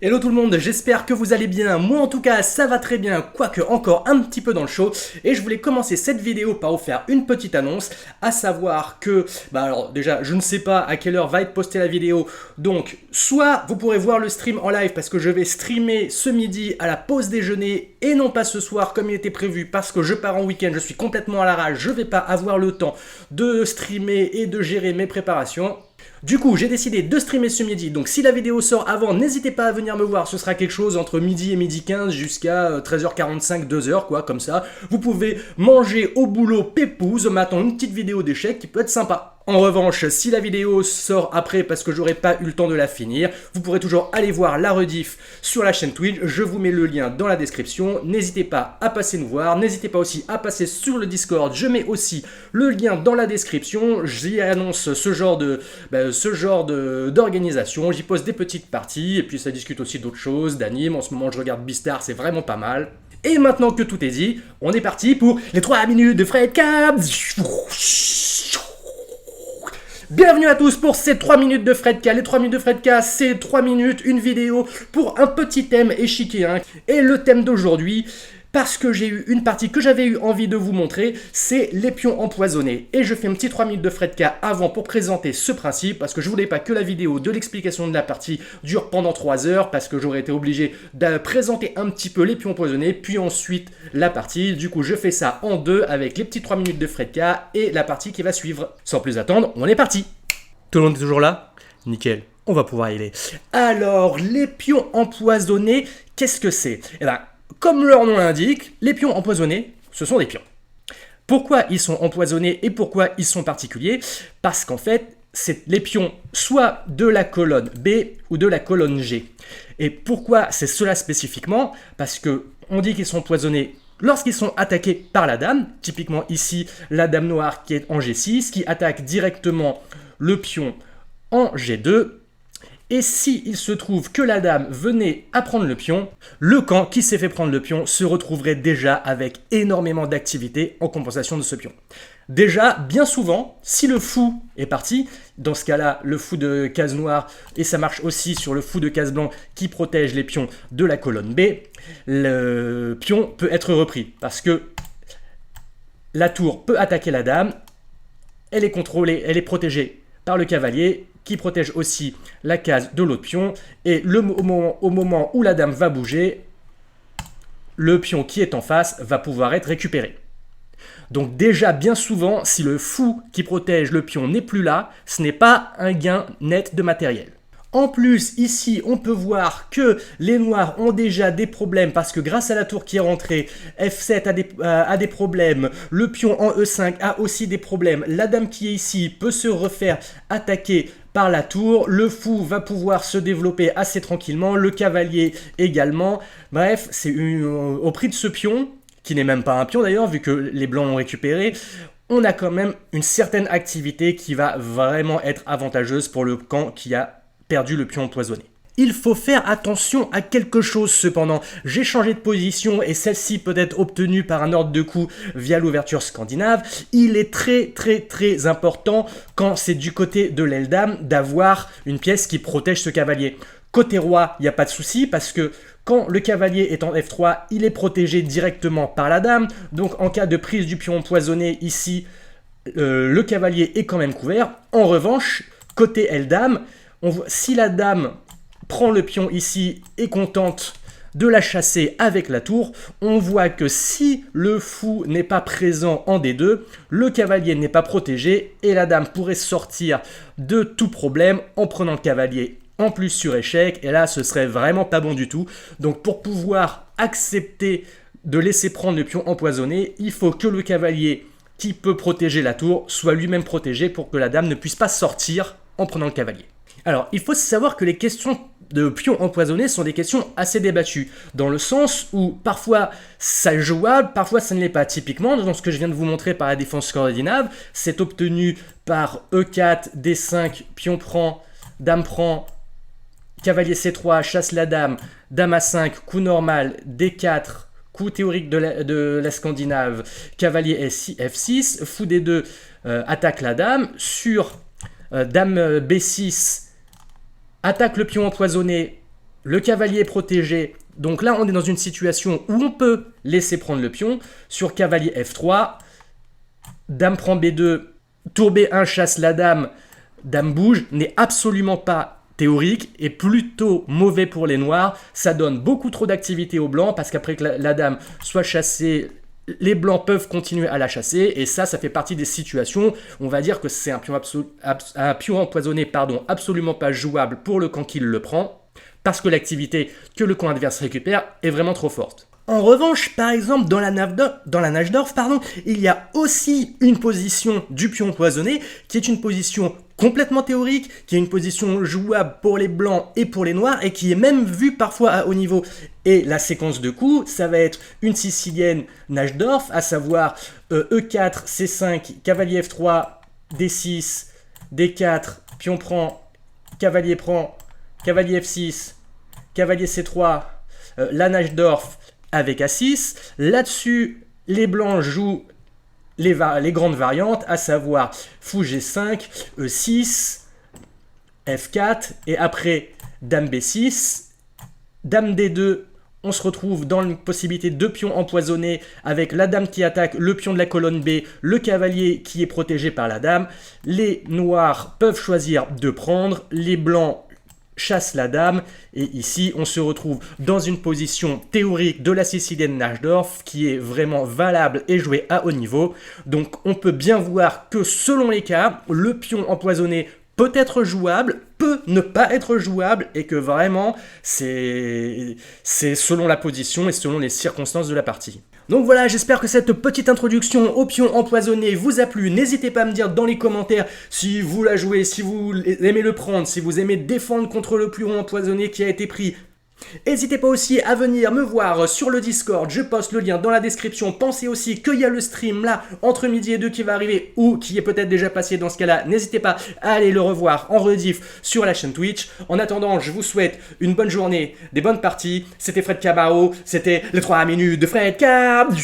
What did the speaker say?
Hello tout le monde, j'espère que vous allez bien. Moi en tout cas ça va très bien, quoique encore un petit peu dans le show. Et je voulais commencer cette vidéo par vous faire une petite annonce, à savoir que, alors déjà je ne sais pas à quelle heure va être postée la vidéo. Donc soit vous pourrez voir le stream en live parce que je vais streamer ce midi à la pause déjeuner et non pas ce soir comme il était prévu parce que je pars en week-end, je suis complètement à l'arrache, je vais pas avoir le temps de streamer et de gérer mes préparations. Du coup, j'ai décidé de streamer ce midi, donc si la vidéo sort avant, n'hésitez pas à venir me voir, ce sera quelque chose entre midi et midi 15 jusqu'à 13h45, 2h, quoi, comme ça. Vous pouvez manger au boulot pépouze, m'attend une petite vidéo d'échecs qui peut être sympa. En revanche, si la vidéo sort après parce que j'aurais pas eu le temps de la finir, vous pourrez toujours aller voir la rediff sur la chaîne Twitch, je vous mets le lien dans la description, n'hésitez pas à passer nous voir, n'hésitez pas aussi à passer sur le Discord, je mets aussi le lien dans la description, j'y annonce ce genre d'organisation, j'y pose des petites parties, et puis ça discute aussi d'autres choses, d'animes, en ce moment je regarde Beastar, c'est vraiment pas mal. Et maintenant que tout est dit, on est parti pour les 3 minutes de Fred Cap. Bienvenue à tous pour ces 3 minutes de Fredka. Les 3 minutes de Fredka, c'est 3 minutes, une vidéo pour un petit thème échiquéen. Et le thème d'aujourd'hui, parce que j'ai eu une partie que j'avais eu envie de vous montrer, c'est les pions empoisonnés. Et je fais un petit 3 minutes de Fredka avant pour présenter ce principe, parce que je voulais pas que la vidéo de l'explication de la partie dure pendant 3 heures, parce que j'aurais été obligé de présenter un petit peu les pions empoisonnés, puis ensuite la partie. Du coup, je fais ça en deux avec les petits 3 minutes de Fredka et la partie qui va suivre. Sans plus attendre, on est parti. Tout le monde est toujours là? Nickel. On va pouvoir y aller. Alors, les pions empoisonnés, qu'est-ce que c'est? Eh ben, comme leur nom l'indique, les pions empoisonnés, ce sont des pions. Pourquoi ils sont empoisonnés et pourquoi ils sont particuliers? Parce qu'en fait, c'est les pions soit de la colonne B ou de la colonne G. Et pourquoi c'est cela spécifiquement? Parce que on dit qu'ils sont empoisonnés lorsqu'ils sont attaqués par la dame, typiquement ici la dame noire qui est en G6, qui attaque directement le pion en G2. Et si il se trouve que la dame venait à prendre le pion, le camp qui s'est fait prendre le pion se retrouverait déjà avec énormément d'activité en compensation de ce pion. Déjà, bien souvent, si le fou est parti, dans ce cas-là, le fou de case noire, et ça marche aussi sur le fou de case blanc qui protège les pions de la colonne B, le pion peut être repris parce que la tour peut attaquer la dame, elle est contrôlée, elle est protégée par le cavalier, qui protège aussi la case de l'autre pion. Et au moment où la dame va bouger, le pion qui est en face va pouvoir être récupéré. Donc déjà, bien souvent, si le fou qui protège le pion n'est plus là, ce n'est pas un gain net de matériel. En plus, ici, on peut voir que les noirs ont déjà des problèmes parce que grâce à la tour qui est rentrée, F7 a des problèmes, le pion en E5 a aussi des problèmes, la dame qui est ici peut se refaire attaquer par la tour, le fou va pouvoir se développer assez tranquillement, le cavalier également. Bref, c'est au prix de ce pion, qui n'est même pas un pion d'ailleurs, vu que les blancs l'ont récupéré, on a quand même une certaine activité qui va vraiment être avantageuse pour le camp qui a perdu le pion empoisonné. Il faut faire attention à quelque chose cependant. J'ai changé de position et celle-ci peut être obtenue par un ordre de coup via l'ouverture scandinave. Il est très important quand c'est du côté de l'aile dame d'avoir une pièce qui protège ce cavalier. Côté roi, il n'y a pas de souci parce que quand le cavalier est en F3, il est protégé directement par la dame. Donc en cas de prise du pion empoisonné ici, le cavalier est quand même couvert. En revanche, côté aile dame, si la dame prend le pion ici et contente de la chasser avec la tour, on voit que si le fou n'est pas présent en D2, le cavalier n'est pas protégé et la dame pourrait sortir de tout problème en prenant le cavalier en plus sur échec, et là ce serait vraiment pas bon du tout. Donc pour pouvoir accepter de laisser prendre le pion empoisonné, il faut que le cavalier qui peut protéger la tour soit lui-même protégé pour que la dame ne puisse pas sortir en prenant le cavalier. Alors, il faut savoir que les questions de pions empoisonnés sont des questions assez débattues, dans le sens où parfois ça est jouable, parfois ça ne l'est pas. Typiquement, dans ce que je viens de vous montrer par la défense scandinave, c'est obtenu par E4, D5, pion prend, dame prend, cavalier C3, chasse la dame, dame A5, coup normal, D4, coup théorique de la scandinave, cavalier F6, fou D2, attaque la dame, sur dame B6, attaque le pion empoisonné, le cavalier est protégé. Donc là, on est dans une situation où on peut laisser prendre le pion. Sur cavalier F3, dame prend B2, tour B1 chasse la dame, dame bouge, n'est absolument pas théorique et plutôt mauvais pour les noirs. Ça donne beaucoup trop d'activité aux blancs parce qu'après que la dame soit chassée, les blancs peuvent continuer à la chasser et ça fait partie des situations, on va dire que c'est un pion empoisonné absolument pas jouable pour le camp qui le prend parce que l'activité que le camp adverse récupère est vraiment trop forte. En revanche, par exemple, dans la Najdorf, il y a aussi une position du pion empoisonné qui est une position complètement théorique, qui est une position jouable pour les blancs et pour les noirs et qui est même vue parfois à haut niveau. Et la séquence de coups, ça va être une sicilienne Najdorf, à savoir E4, C5, cavalier F3, D6, D4, pion prend, cavalier F6, cavalier C3, la Najdorf avec A6. Là-dessus, les blancs jouent les grandes variantes, à savoir fou G5, E6, F4, et après dame B6, dame D2, on se retrouve dans une possibilité de pions empoisonnés avec la dame qui attaque, le pion de la colonne B, le cavalier qui est protégé par la dame. Les noirs peuvent choisir de prendre, les blancs chasse la dame, et ici on se retrouve dans une position théorique de la sicilienne Najdorf qui est vraiment valable et jouée à haut niveau. Donc on peut bien voir que selon les cas, le pion empoisonné peut être jouable, peut ne pas être jouable, et que vraiment c'est selon la position et selon les circonstances de la partie. Donc voilà, j'espère que cette petite introduction au pion empoisonné vous a plu. N'hésitez pas à me dire dans les commentaires si vous la jouez, si vous aimez le prendre, si vous aimez défendre contre le pion empoisonné qui a été pris. N'hésitez pas aussi à venir me voir sur le Discord, je poste le lien dans la description. Pensez aussi qu'il y a le stream là, entre midi et 2 qui va arriver, ou qui est peut-être déjà passé dans ce cas-là. N'hésitez pas à aller le revoir en rediff sur la chaîne Twitch. En attendant, je vous souhaite une bonne journée, des bonnes parties. C'était Fred Cabao, c'était les 3 minutes de Fred Cab.